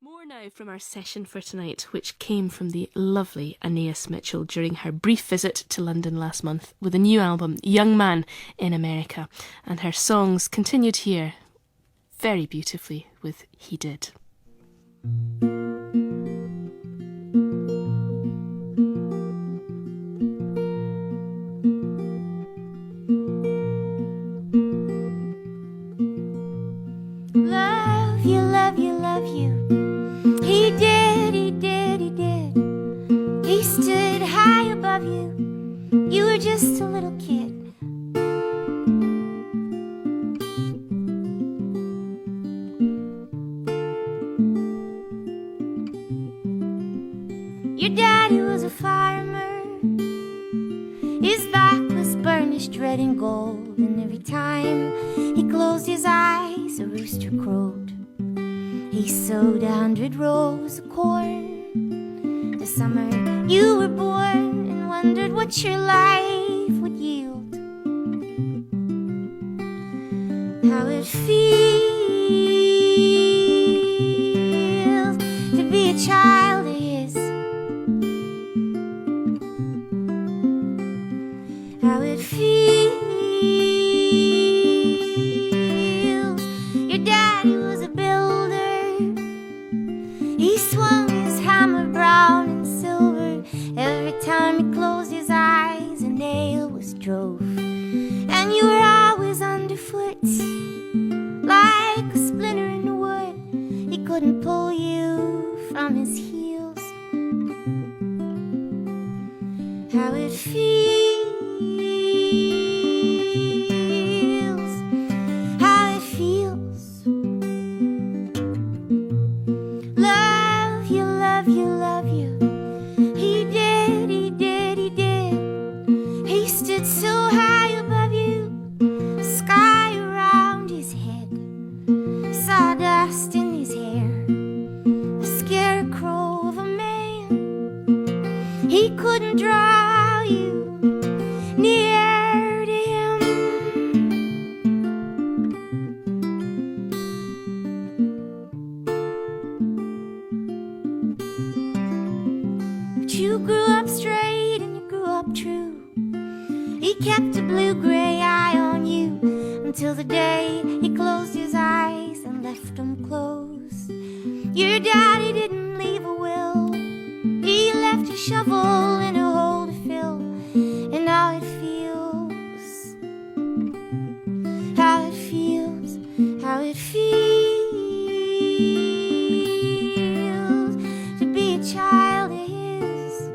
More now from our session for tonight, which came from the lovely Anaïs Mitchell during her brief visit to London last month with a new album, Young Man in America, and her songs continued here very beautifully with He Did. Love you, love you, love you. He did, he did, he did. He stood high above you. You were just a little kid. Your daddy was a farmer. His back was burnished red and gold, and every time he closed his eyes, a rooster crowed. He sowed 100 rows of corn the summer you were born, and wondered what your life would yield. How it feels to be a child of his. How it feels. Your daddy was a builder. He swung his hammer brown and silver. Every time he closed his eyes, a nail was drove. And you were always underfoot, like a splinter in the wood. He couldn't pull you from his heels. How it feels. How it feels. Love you, love you, love you. He did, he did, he did. He stood so high above you, sky around his head, sawdust in his hair, a scarecrow of a man. He couldn't draw you near to him. But you grew up straight and you grew up true. He kept a blue-gray eye on you until the day he closed his eyes and left them closed. Your daddy didn't leave a will. He left a shovel in a hole to fill. And how it feels. How it feels. How it feels to be a child of his.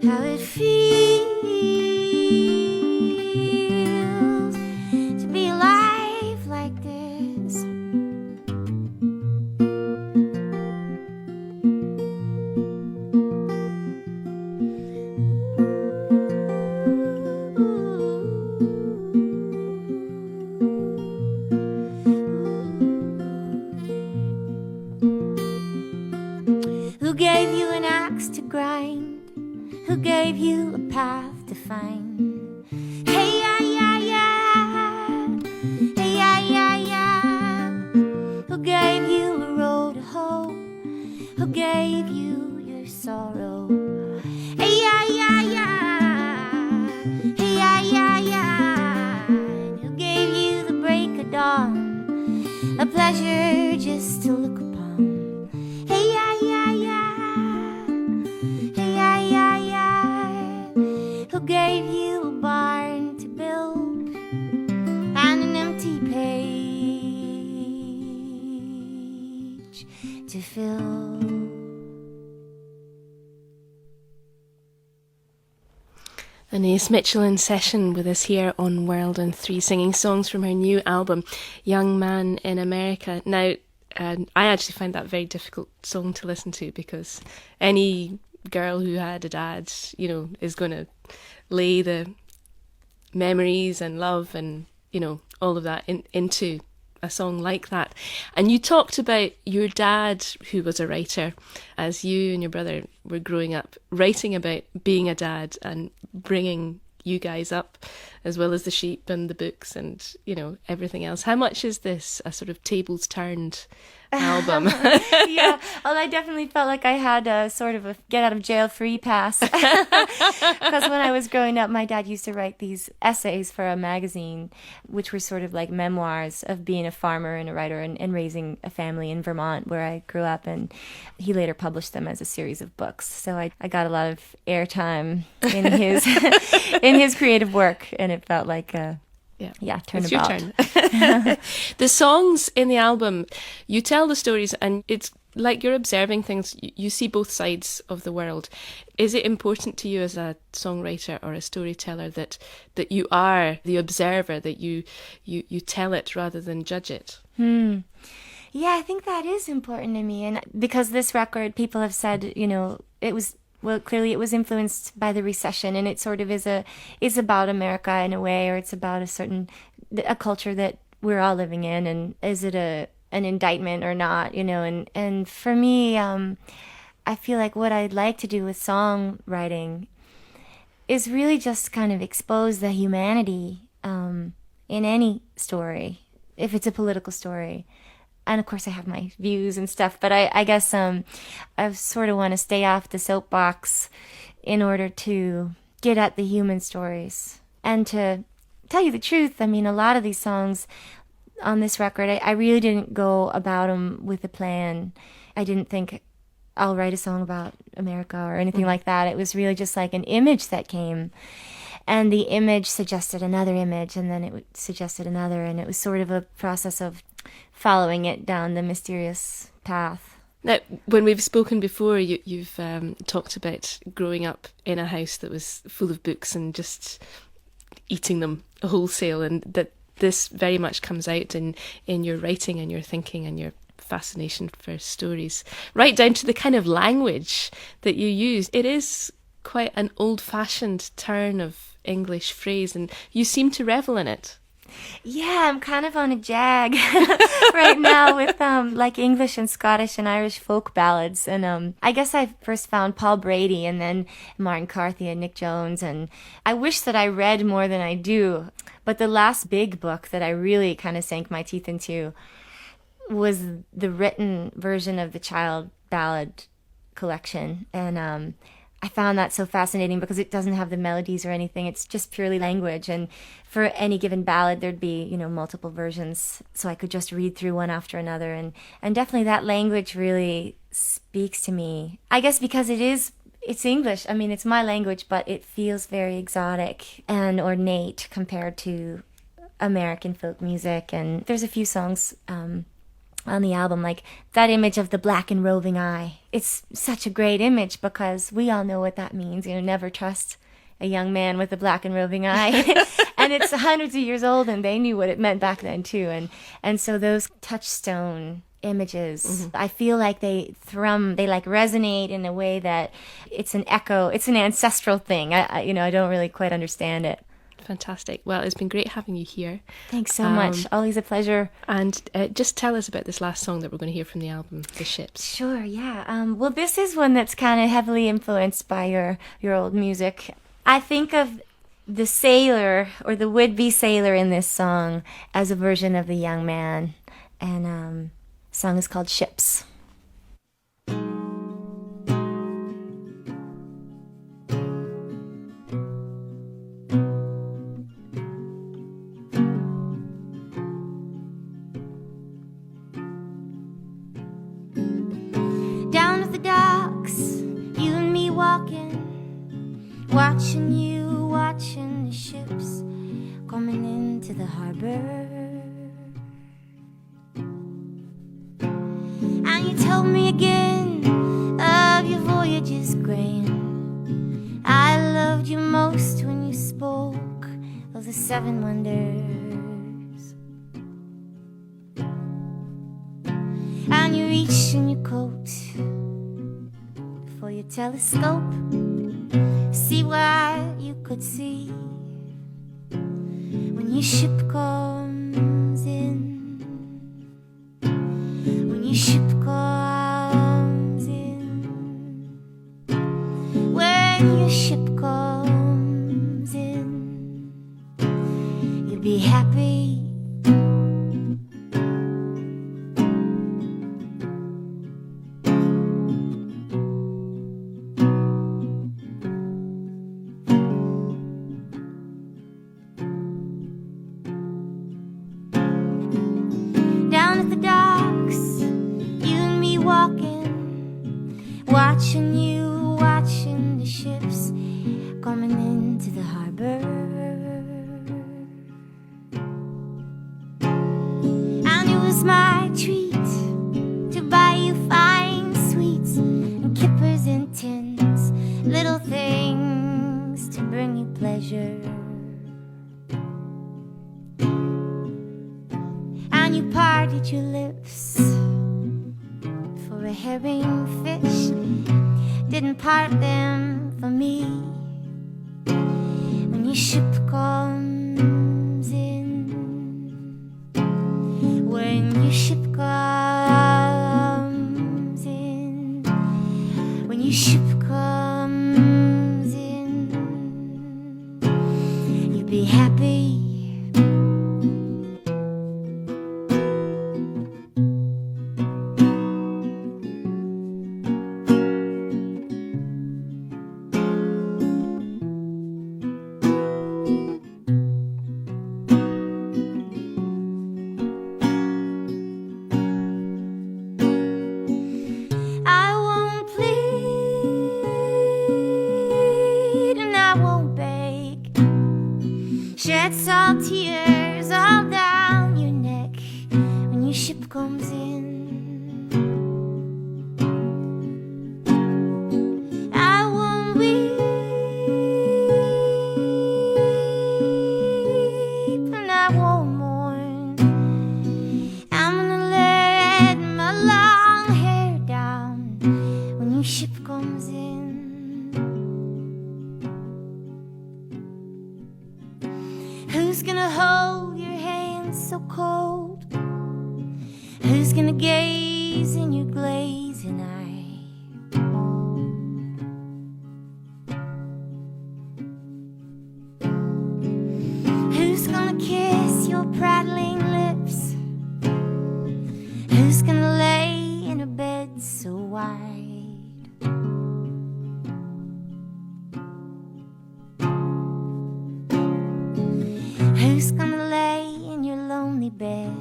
How it feels to be alive like this. Who gave you an axe to grind? Who gave you a path to find? Hey, yeah, yeah, yeah. Hey, yeah, yeah, yeah. Who gave you a road to hoe? Who gave you your sorrow? Hey, yeah, yeah, yeah. Hey, yeah, yeah, yeah. Who gave you the break of dawn? A pleasure just to look upon. Hey, yeah, yeah, yeah. Hey, yeah, yeah, yeah. Who gave you a barn to build and an empty page to fill? Anaïs Mitchell in session with us here on World on 3, singing songs from her new album, Young Man in America. Now, I actually find that a very difficult song to listen to, because any girl who had a dad, is going to lay the memories and love and, all of that into a song like that. And you talked about your dad, who was a writer, as you and your brother were growing up, writing about being a dad and bringing you guys up, as well as the sheep and the books and, everything else. How much is this a sort of tables turned album? Yeah, well, I definitely felt like I had a sort of a get out of jail free pass. Because when I was growing up, my dad used to write these essays for a magazine, which were sort of like memoirs of being a farmer and a writer and raising a family in Vermont, where I grew up. And he later published them as a series of books. So I got a lot of airtime in his in his creative work, and it felt like turnabout. Your turn. The songs in the album, you tell the stories, and it's like you're observing things. You see both sides of the world. Is it important to you as a songwriter or a storyteller that you are the observer, that you tell it rather than judge it? Yeah, I think that is important to me. And because this record, people have said, it was, well, clearly it was influenced by the recession, and it sort of is about America in a way, or it's about a culture that we're all living in, and is it an indictment or not, and for me, I feel like what I'd like to do with songwriting is really just kind of expose the humanity in any story, if it's a political story. And of course I have my views and stuff, but I guess I sort of want to stay off the soapbox in order to get at the human stories. And to tell you the truth, I mean, a lot of these songs on this record, I really didn't go about them with a plan. I didn't think I'll write a song about America or anything like that. It was really just like an image that came. And the image suggested another image, and then it suggested another, and it was sort of a process of following it down the mysterious path. Now, when we've spoken before, you've talked about growing up in a house that was full of books and just eating them wholesale, and that this very much comes out in your writing and your thinking and your fascination for stories, right down to the kind of language that you use. It is quite an old-fashioned turn of English phrase, and you seem to revel in it. Yeah, I'm kind of on a jag right now with like English and Scottish and Irish folk ballads. And I guess I first found Paul Brady and then Martin Carthy and Nick Jones. And I wish that I read more than I do. But the last big book that I really kind of sank my teeth into was the written version of the Child Ballad collection. And I found that so fascinating because it doesn't have the melodies or anything. It's just purely language. And for any given ballad, there'd be, multiple versions. So I could just read through one after another. And definitely that language really speaks to me. I guess because it's English. I mean, it's my language, but it feels very exotic and ornate compared to American folk music. And there's a few songs on the album, like that image of the black and roving eye. It's such a great image because we all know what that means. Never trust a young man with a black and roving eye. And it's hundreds of years old, and they knew what it meant back then too. And so those touchstone images, I feel like they like resonate in a way that it's an echo. It's an ancestral thing. I don't really quite understand it. Fantastic. Well, it's been great having you here. Thanks so much. Always a pleasure. And just tell us about this last song that we're going to hear from the album, The Ships. Sure, yeah. Well, this is one that's kind of heavily influenced by your old music. I think of the sailor or the would-be sailor in this song as a version of the young man. And the song is called Ships. Watching the ships coming into the harbor. And you told me again of your voyages grand. I loved you most when you spoke of the 7 wonders. And you reached in your coat for your telescope, see what you could see when your ship comes in. When your ship comes in. When your ship comes in. be happy. Down at the docks, you and me walking, watching you, watching the ships coming into the harbor. And it was my treat to buy you fine sweets and kippers and tins, little things to bring you pleasure. And you parted your lips for a herring fish, didn't part them for me. When your ship comes in, when your ship comes in, when your ship comes in, you'll be happy. Shed salt tears all down your neck when your ship comes in. I won't weep and I won't mourn. I'm gonna let my long hair down when your ship comes in. Who's gonna hold your hand so cold? Who's gonna gaze in your glazing eye? Who's gonna kiss your prattling lips? Who's gonna lay in a bed so wide? Who's gonna lay in your lonely bed?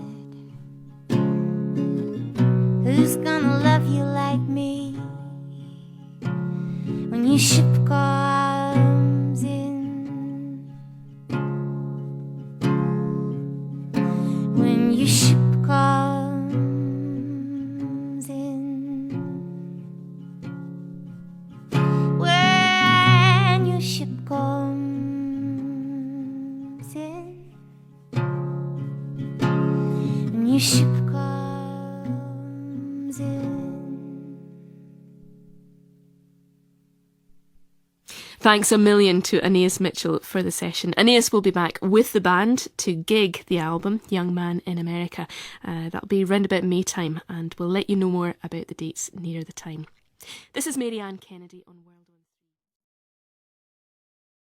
Who's gonna love you like me when your ship comes in? When your ship comes in, when your ship comes in, when your ship comes in. Thanks a million to Anaïs Mitchell for the session. Anaïs will be back with the band to gig the album Young Man in America. That'll be round about May time, and we'll let you know more about the dates nearer the time. This is Mary Ann Kennedy on World.